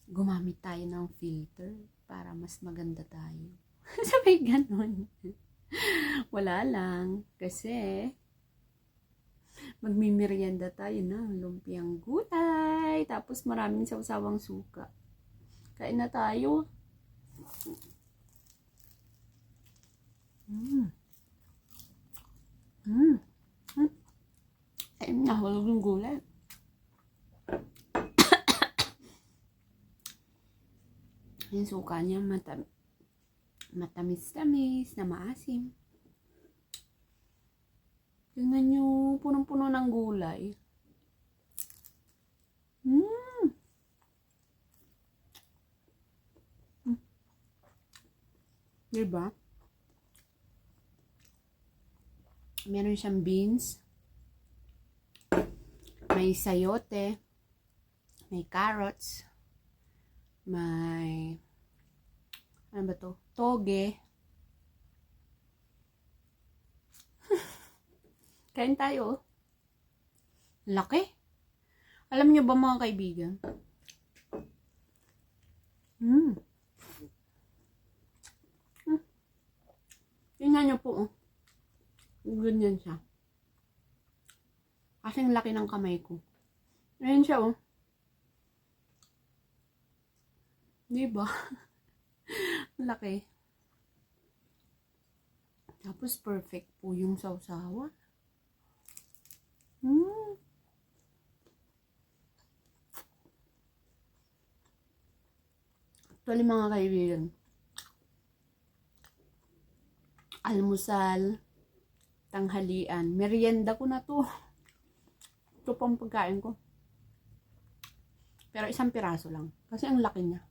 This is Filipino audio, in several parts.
gumamit tayo ng filter para mas maganda tayo. Sabay ganon. Wala lang. Kasi, magmimerienda tayo ng lumpiang gulay. Tapos maraming sawsawang suka. Kain na tayo. Ayun na, hulog yung gulay. Yung suka niya matamis-tamis na maasim. Tingnan nyo, punong-puno ng gulay. Diba? Meron siyang beans, may sayote, may carrots, may ano ba to? Toge. Kain tayo. Laki. Alam niyo ba mga kaibigan? Tingnan niyo po. Oh. Ganyan siya. Kasing laki ng kamay ko. Ayan siya oh. Diba? Laki. Tapos perfect po yung sawsawan. Actually mga kaibigan, almusal, tanghalian, merienda ko na to. Ito pang pagkain ko. Pero isang piraso lang. Kasi ang laki niya.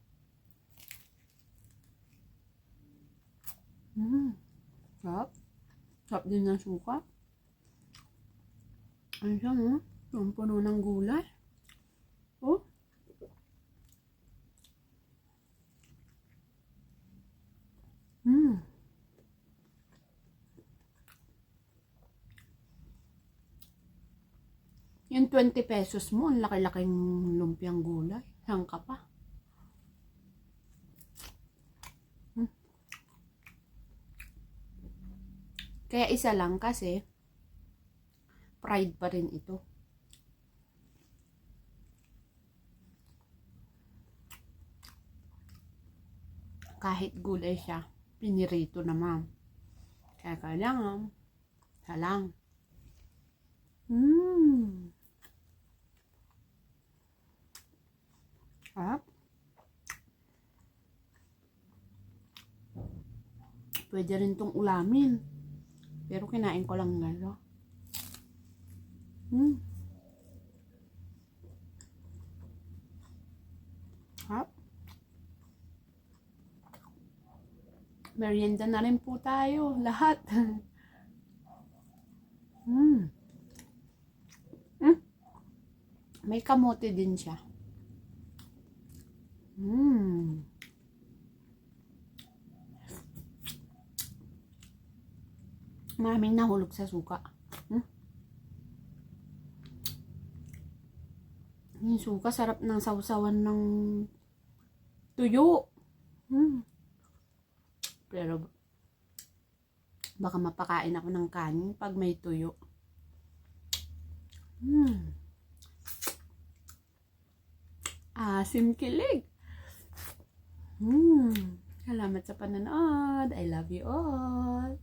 Sarap. Sarap din ng suka. Ano siya, no? Ang puno ng gulay. Oh. Yung 20 pesos mo, ang laki-laking lumpiang gulay. Saan ka pa? Kaya isa lang kasi pride pa rin ito. Kahit gulay siya, pinirito naman. Kaya kailangan, salang. Sarap. Pwede rin tong ulamin. Pero kinain ko lang gano'n. Sarap. Merienda na rin po tayo. Lahat. May kamote din siya. Maraming nahulog sa suka. Yung suka, sarap ng sawsawan ng tuyo. Pero, baka mapakain ako ng kanin pag may tuyo. Asim kilig. Salamat sa panonood. I love you all.